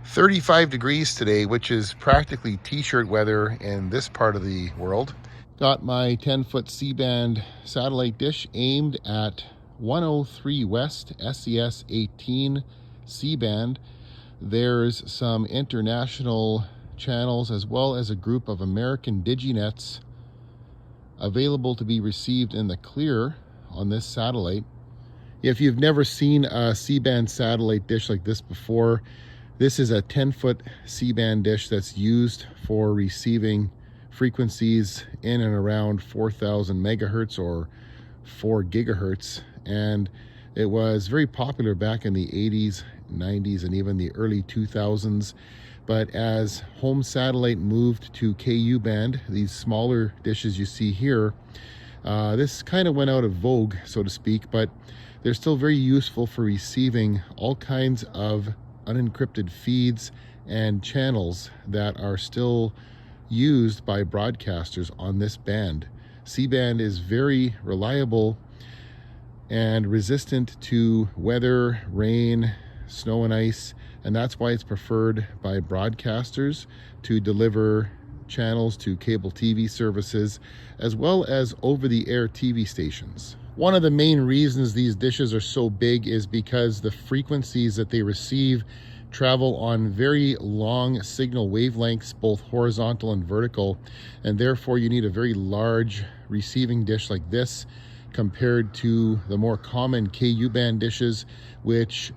35 degrees today, which is practically t-shirt weather in this part of the world. Got my 10-foot C Band satellite dish aimed at 103 West SES18 C Band. There's some international channels as well as a group of American DigiNets available to be received in the clear on this satellite. If you've never seen a C-band satellite dish like this before, this is a 10-foot C-band dish that's used for receiving frequencies in and around 4,000 megahertz or 4 gigahertz. And it was very popular back in the 80s, 90s, and even the early 2000s. But as home satellite moved to KU band, these smaller dishes you see here, this kind of went out of vogue, so to speak, but they're still very useful for receiving all kinds of unencrypted feeds and channels that are still used by broadcasters on this band. C-band is very reliable and resistant to weather, rain, snow and ice, and that's why it's preferred by broadcasters to deliver channels to cable TV services as well as over-the-air TV stations. One of the main reasons these dishes are so big is because the frequencies that they receive travel on very long signal wavelengths, both horizontal and vertical, and therefore you need a very large receiving dish like this compared to the more common KU band dishes, which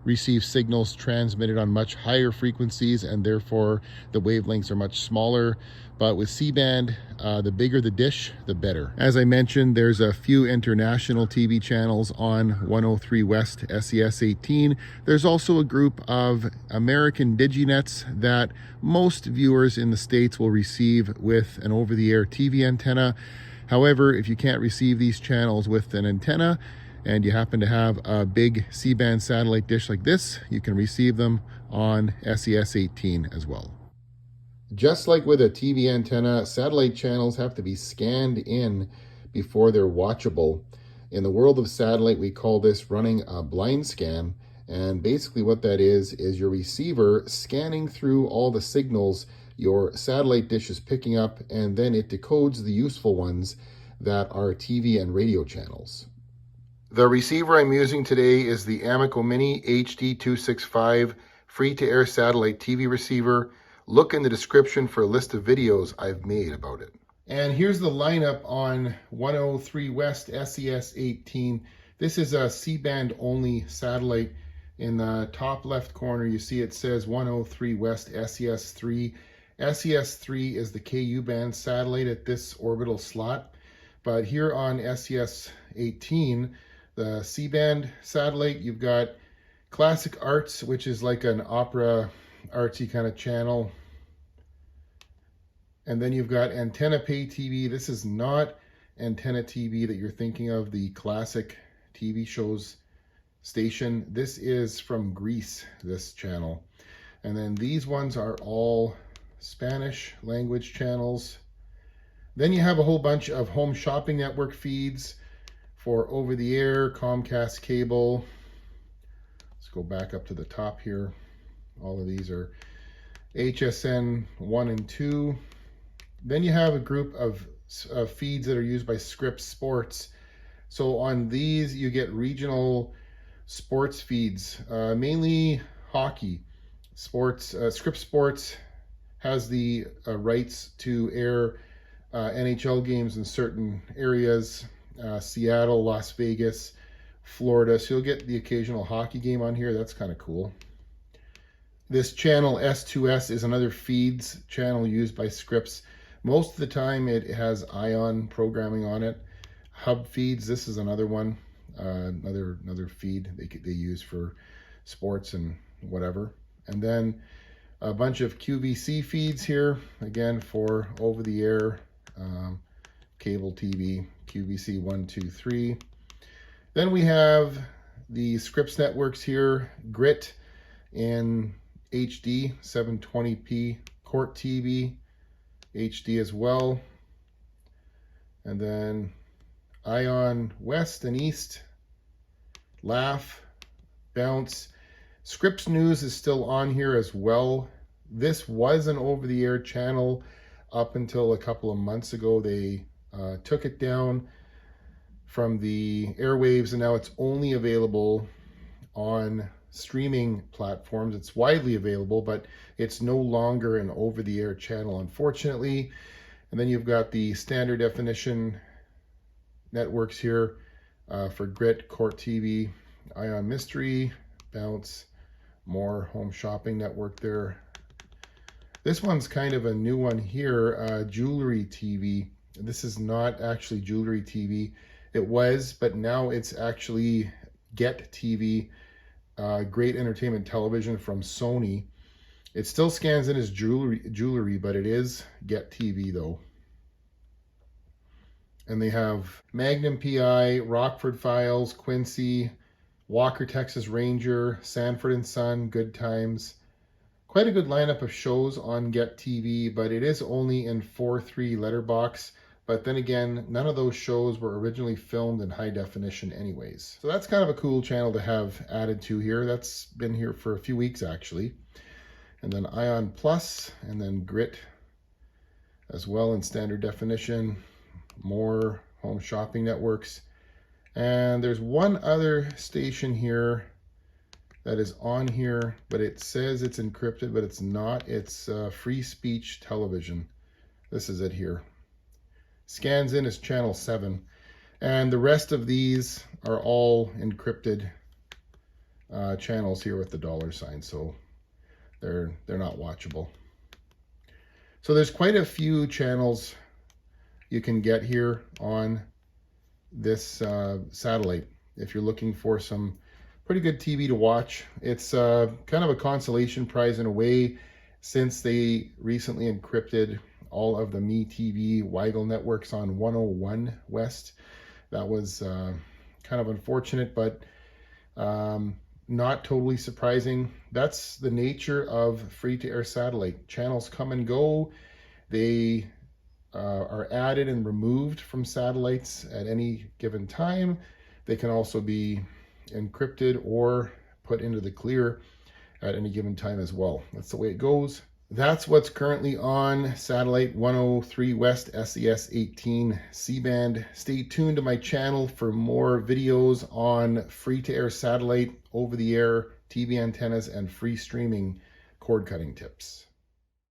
receive signals transmitted on much higher frequencies, and therefore the wavelengths are much smaller. But with C-band, the bigger the dish, the better. As I mentioned, there's a few international TV channels on 103 West SES18. There's also a group of American DigiNets that most viewers in the States will receive with an over-the-air TV antenna. However, if you can't receive these channels with an antenna, and you happen to have a big C-band satellite dish like this, you can receive them on SES18 as well. Just like with a TV antenna, satellite channels have to be scanned in before they're watchable. In the world of satellite, we call this running a blind scan, and basically what that is your receiver scanning through all the signals your satellite dish is picking up, and then it decodes the useful ones that are TV and radio channels. The receiver I'm using today is the Amico Mini HD265 free-to-air satellite TV receiver. Look in the description for a list of videos I've made about it. And here's the lineup on 103 West SES18. This is a C-band only satellite. In the top left corner, you see it says 103 West SES3. SES3 is the KU band satellite at this orbital slot. But here on SES18, the C-band satellite, you've got Classic Arts, which is like an opera artsy kind of channel. And then you've got Antenna Pay TV. This is not Antenna TV that you're thinking of, the classic TV shows station. This is from Greece, this channel. And then these ones are all Spanish language channels. Then you have a whole bunch of home shopping network feeds for over-the-air, Comcast cable. Let's go back up to the top here. All of these are HSN 1 and 2. Then you have a group of feeds that are used by Scripps Sports. So on these, you get regional sports feeds, mainly hockey. Scripps Sports has the rights to air NHL games in certain areas. Seattle, Las Vegas, Florida. So you'll get the occasional hockey game on here. That's kind of cool. This channel S2S is another feeds channel used by Scripps. Most of the time it has ION programming on it. Hub feeds, this is another one, another feed they use for sports and whatever. And then a bunch of QVC feeds here, again for over-the-air cable TV, QVC 1, 2, 3. Then we have the Scripps networks here, Grit in HD, 720p, CourtTV, HD as well. And then Ion West and East, Laff, Bounce. Scripps News is still on here as well. This was an over-the-air channel up until a couple of months ago. They took it down from the airwaves, and now it's only available on streaming platforms. It's widely available, but it's no longer an over-the-air channel, unfortunately. And then you've got the standard definition networks here for Grit, CourtTV, Ion Mystery, Bounce, more home shopping network there. This one's kind of a new one here, Jewelry TV. This is not actually Jewelry TV. It was, but now it's actually Get TV, great entertainment television from Sony. It still scans in as jewelry, but it is Get TV though. And they have Magnum PI, Rockford Files, Quincy, Walker Texas Ranger, Sanford and Son, Good Times. Quite a good lineup of shows on Get TV, but it is only in 4:3 letterbox. But then again, none of those shows were originally filmed in high definition anyways. So that's kind of a cool channel to have added to here. That's been here for a few weeks actually. And then Ion Plus, and then Grit as well in standard definition. More home shopping networks. And there's one other station here that is on here, but it says it's encrypted, but it's not. It's free speech television. This is it here. Scans in as channel 7, and the rest of these are all encrypted channels here with the $sign, so they're not watchable. So there's quite a few channels you can get here on this satellite if you're looking for some pretty good TV to watch. It's kind of a consolation prize in a way, since they recently encrypted all of the MeTV Weigel networks on 101 West. That was kind of unfortunate, but not totally surprising. That's the nature of free-to-air satellite. Channels come and go. They are added and removed from satellites at any given time. They can also be encrypted or put into the clear at any given time as well. That's the way it goes. That's what's currently on satellite 103 West SES18 C Band. Stay tuned to my channel for more videos on free-to-air satellite, over-the-air TV antennas, and free streaming cord cutting tips.